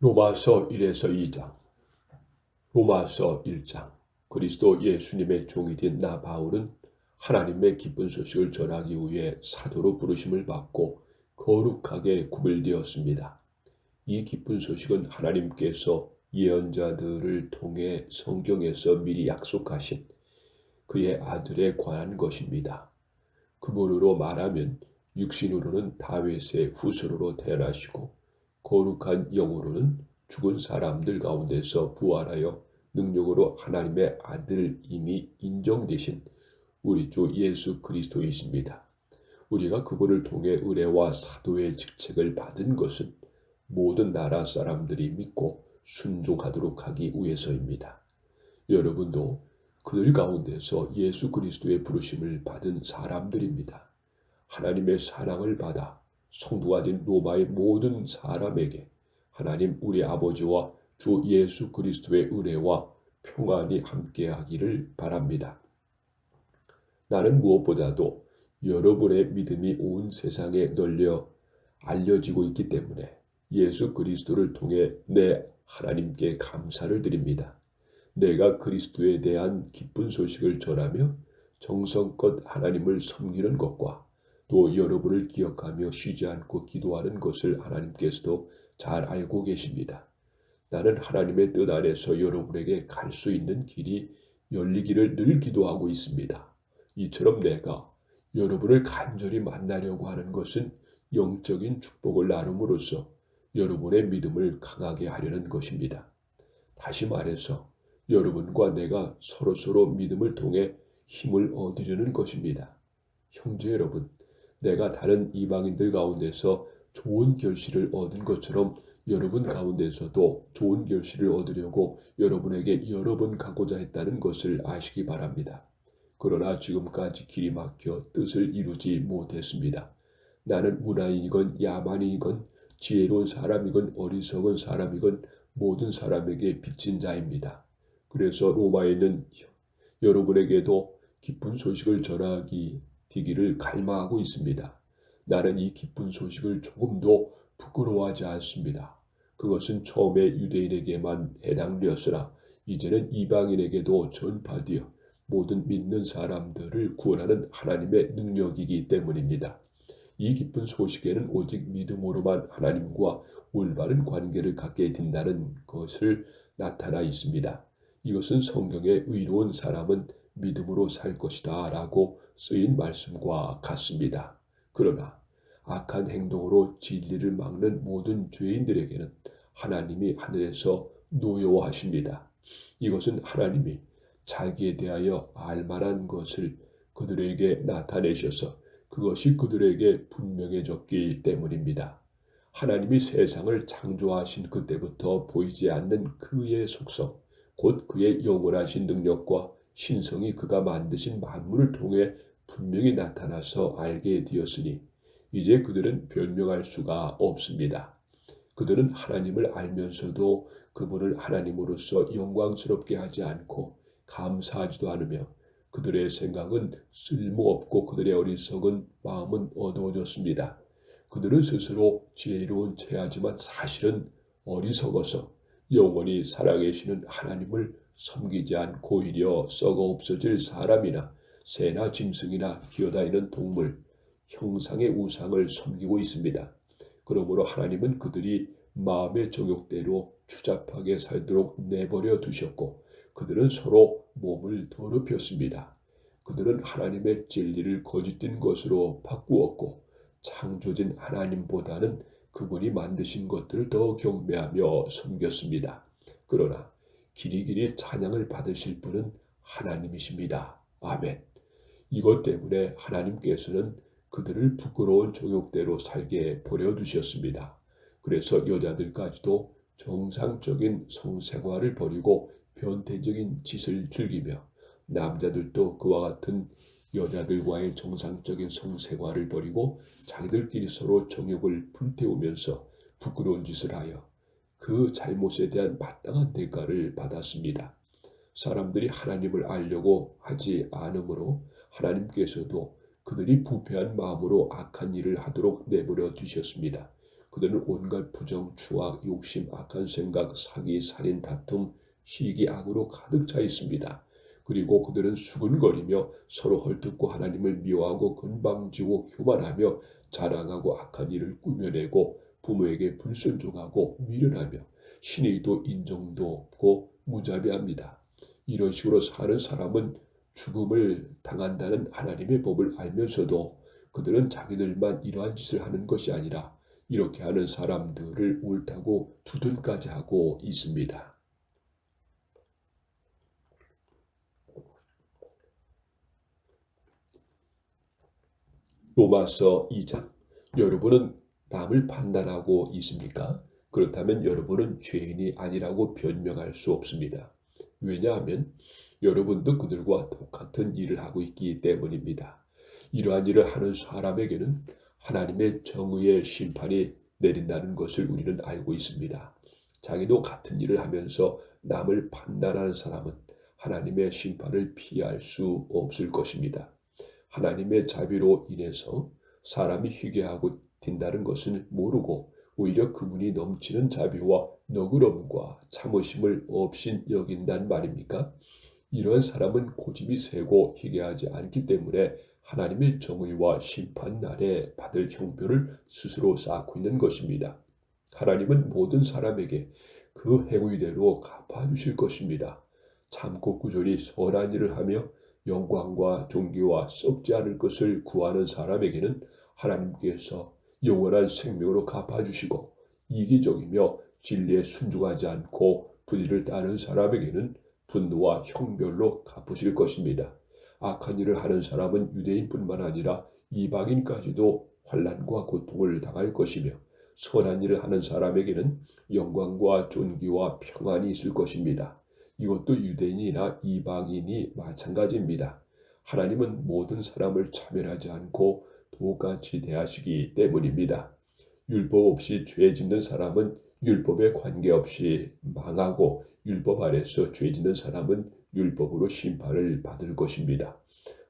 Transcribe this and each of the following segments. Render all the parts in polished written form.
로마서 1에서 2장. 로마서 1장. 그리스도 예수님의 종이 된 나 바울은 하나님의 기쁜 소식을 전하기 위해 사도로 부르심을 받고 거룩하게 구별되었습니다. 이 기쁜 소식은 하나님께서 예언자들을 통해 성경에서 미리 약속하신 그의 아들에 관한 것입니다. 그분으로 말하면 육신으로는 다윗의 후손으로 태어나시고 거룩한 영으로는 죽은 사람들 가운데서 부활하여 능력으로 하나님의 아들임이 인정되신 우리 주 예수 그리스도이십니다. 우리가 그분을 통해 은혜와 사도의 직책을 받은 것은 모든 나라 사람들이 믿고 순종하도록 하기 위해서입니다. 여러분도 그들 가운데서 예수 그리스도의 부르심을 받은 사람들입니다. 하나님의 사랑을 받아 성도가 된 로마의 모든 사람에게 하나님 우리 아버지와 주 예수 그리스도의 은혜와 평안이 함께하기를 바랍니다. 나는 무엇보다도 여러분의 믿음이 온 세상에 널려 알려지고 있기 때문에 예수 그리스도를 통해 내 하나님께 감사를 드립니다. 내가 그리스도에 대한 기쁜 소식을 전하며 정성껏 하나님을 섬기는 것과 또 여러분을 기억하며 쉬지 않고 기도하는 것을 하나님께서도 잘 알고 계십니다. 나는 하나님의 뜻 안에서 여러분에게 갈 수 있는 길이 열리기를 늘 기도하고 있습니다. 이처럼 내가 여러분을 간절히 만나려고 하는 것은 영적인 축복을 나눔으로써 여러분의 믿음을 강하게 하려는 것입니다. 다시 말해서 여러분과 내가 서로서로 믿음을 통해 힘을 얻으려는 것입니다. 형제 여러분, 내가 다른 이방인들 가운데서 좋은 결실을 얻은 것처럼 여러분 가운데서도 좋은 결실을 얻으려고 여러분에게 여러 번 가고자 했다는 것을 아시기 바랍니다. 그러나 지금까지 길이 막혀 뜻을 이루지 못했습니다. 나는 문화인이건 야만인이건 지혜로운 사람이건 어리석은 사람이건 모든 사람에게 빚진 자입니다. 그래서 로마에 있는 여러분에게도 기쁜 소식을 전하기 되기를 갈망하고 있습니다. 나는 이 기쁜 소식을 조금도 부끄러워하지 않습니다. 그것은 처음에 유대인에게만 해당되었으나 이제는 이방인에게도 전파되어 모든 믿는 사람들을 구원하는 하나님의 능력이기 때문입니다. 이 기쁜 소식에는 오직 믿음으로만 하나님과 올바른 관계를 갖게 된다는 것을 나타나 있습니다. 이것은 성경의 의로운 사람은 믿음으로 살 것이다 라고 쓰인 말씀과 같습니다. 그러나 악한 행동으로 진리를 막는 모든 죄인들에게는 하나님이 하늘에서 노여워하십니다. 이것은 하나님이 자기에 대하여 알만한 것을 그들에게 나타내셔서 그것이 그들에게 분명해졌기 때문입니다. 하나님이 세상을 창조하신 그때부터 보이지 않는 그의 속성, 곧 그의 영원하신 능력과 신성이 그가 만드신 만물을 통해 분명히 나타나서 알게 되었으니 이제 그들은 변명할 수가 없습니다. 그들은 하나님을 알면서도 그분을 하나님으로서 영광스럽게 하지 않고 감사하지도 않으며 그들의 생각은 쓸모없고 그들의 어리석은 마음은 어두워졌습니다. 그들은 스스로 지혜로운 체하지만 사실은 어리석어서 영원히 살아계시는 하나님을 섬기지 않고 오히려 썩어 없어질 사람이나 새나 짐승이나 기어다니는 동물, 형상의 우상을 섬기고 있습니다. 그러므로 하나님은 그들이 마음의 정욕대로 추잡하게 살도록 내버려 두셨고 그들은 서로 몸을 더럽혔습니다. 그들은 하나님의 진리를 거짓된 것으로 바꾸었고 창조된 하나님보다는 그분이 만드신 것들을 더 경배하며 섬겼습니다. 그러나 길이길이 찬양을 받으실 분은 하나님이십니다. 아멘. 이것 때문에 하나님께서는 그들을 부끄러운 정욕대로 살게 버려두셨습니다. 그래서 여자들까지도 정상적인 성생활을 버리고 변태적인 짓을 즐기며 남자들도 그와 같은 여자들과의 정상적인 성생활을 버리고 자기들끼리 서로 정욕을 불태우면서 부끄러운 짓을 하여 그 잘못에 대한 마땅한 대가를 받았습니다. 사람들이 하나님을 알려고 하지 않으므로 하나님께서도 그들이 부패한 마음으로 악한 일을 하도록 내버려 두셨습니다. 그들은 온갖 부정, 추악, 욕심, 악한 생각, 사기, 살인, 다툼, 시기, 악으로 가득 차 있습니다. 그리고 그들은 수근거리며 서로 헐뜯고 하나님을 미워하고 건방지고 교만하며 자랑하고 악한 일을 꾸며내고 부모에게 불순종하고 미련하며 신의도 인정도 없고 무자비합니다. 이런 식으로 사는 사람은 죽음을 당한다는 하나님의 법을 알면서도 그들은 자기들만 이러한 짓을 하는 것이 아니라 이렇게 하는 사람들을 옳다고 두둔까지 하고 있습니다. 로마서 2장. 여러분은 남을 판단하고 있습니까? 그렇다면 여러분은 죄인이 아니라고 변명할 수 없습니다. 왜냐하면 여러분도 그들과 똑같은 일을 하고 있기 때문입니다. 이러한 일을 하는 사람에게는 하나님의 정의의 심판이 내린다는 것을 우리는 알고 있습니다. 자기도 같은 일을 하면서 남을 판단하는 사람은 하나님의 심판을 피할 수 없을 것입니다. 하나님의 자비로 인해서 사람이 회개하고 딘다는 것을 모르고 오히려 그분이 넘치는 자비와 너그러움과 참으심을 없인 여긴단 말입니까? 이러한 사람은 고집이 세고 회개하지 않기 때문에 하나님의 정의와 심판 날에 받을 형편을 스스로 쌓고 있는 것입니다. 하나님은 모든 사람에게 그 행위대로 갚아주실 것입니다. 참고 꾸준히 선한 일을 하며 영광과 존귀와 썩지 않을 것을 구하는 사람에게는 하나님께서 영원한 생명으로 갚아주시고, 이기적이며 진리에 순종하지 않고 불의를 따르는 사람에게는 분노와 형벌로 갚으실 것입니다. 악한 일을 하는 사람은 유대인뿐만 아니라 이방인까지도 환난과 고통을 당할 것이며, 선한 일을 하는 사람에게는 영광과 존귀와 평안이 있을 것입니다. 이것도 유대인이나 이방인이 마찬가지입니다. 하나님은 모든 사람을 차별하지 않고 똑같이 대하시기 때문입니다. 율법 없이 죄 짓는 사람은 율법에 관계없이 망하고, 율법 아래서 죄 짓는 사람은 율법으로 심판을 받을 것입니다.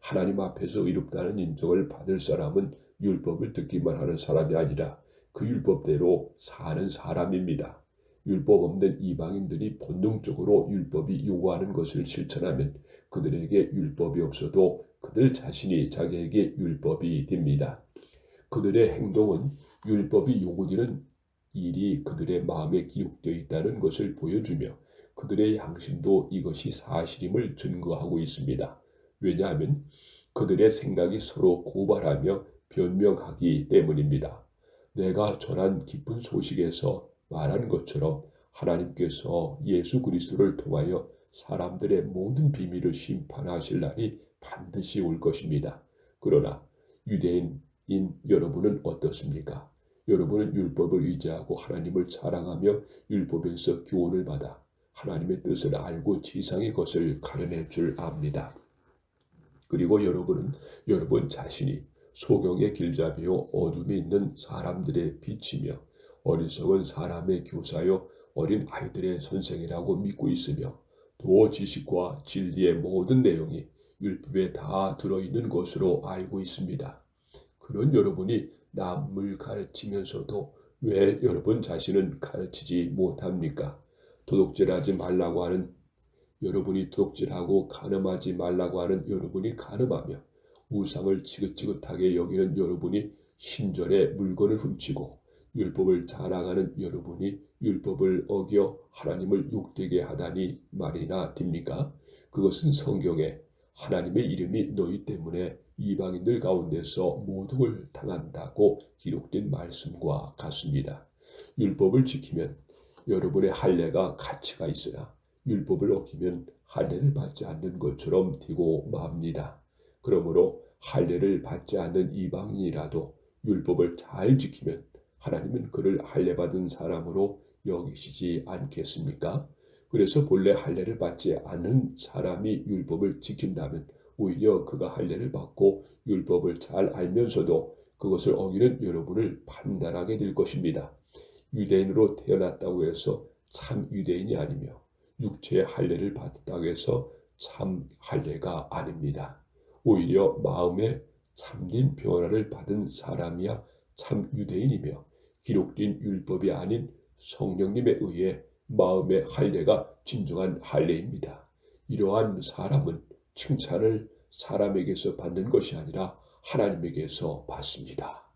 하나님 앞에서 의롭다는 인정을 받을 사람은 율법을 듣기만 하는 사람이 아니라 그 율법대로 사는 사람입니다. 율법 없는 이방인들이 본능적으로 율법이 요구하는 것을 실천하면 그들에게 율법이 없어도 그들 자신이 자기에게 율법이 됩니다. 그들의 행동은 율법이 요구되는 일이 그들의 마음에 기록되어 있다는 것을 보여주며 그들의 양심도 이것이 사실임을 증거하고 있습니다. 왜냐하면 그들의 생각이 서로 고발하며 변명하기 때문입니다. 내가 전한 기쁜 소식에서 말한 것처럼 하나님께서 예수 그리스도를 통하여 사람들의 모든 비밀을 심판하실 날이 반드시 올 것입니다. 그러나 유대인인 여러분은 어떻습니까? 여러분은 율법을 의지하고 하나님을 사랑하며 율법에서 교훈을 받아 하나님의 뜻을 알고 지상의 것을 가려낼 줄 압니다. 그리고 여러분은 여러분 자신이 소경의 길잡이요 어둠이 있는 사람들의 빛이며 어리석은 사람의 교사요 어린 아이들의 선생이라고 믿고 있으며, 또 지식과 진리의 모든 내용이 율법에 다 들어있는 것으로 알고 있습니다. 그런 여러분이 남을 가르치면서도 왜 여러분 자신은 가르치지 못합니까? 도둑질하지 말라고 하는 여러분이 도둑질하고 간음하지 말라고 하는 여러분이 간음하며, 우상을 지긋지긋하게 여기는 여러분이 신전에 물건을 훔치고, 율법을 자랑하는 여러분이 율법을 어겨 하나님을 욕되게 하다니 말이나 됩니까? 그것은 성경에 하나님의 이름이 너희 때문에 이방인들 가운데서 모독을 당한다고 기록된 말씀과 같습니다. 율법을 지키면 여러분의 할례가 가치가 있으나 율법을 어기면 할례를 받지 않는 것처럼 되고 맙니다. 그러므로 할례를 받지 않는 이방인이라도 율법을 잘 지키면 하나님은 그를 할례 받은 사람으로 여기시지 않겠습니까? 그래서 본래 할례를 받지 않은 사람이 율법을 지킨다면 오히려 그가 할례를 받고 율법을 잘 알면서도 그것을 어기는 여러분을 판단하게 될 것입니다. 유대인으로 태어났다고 해서 참 유대인이 아니며 육체의 할례를 받았다고 해서 참 할례가 아닙니다. 오히려 마음에 참된 변화를 받은 사람이야 참 유대인이며 기록된 율법이 아닌 성령님에 의해 마음의 할례가 진정한 할례입니다. 이러한 사람은 칭찬을 사람에게서 받는 것이 아니라 하나님에게서 받습니다.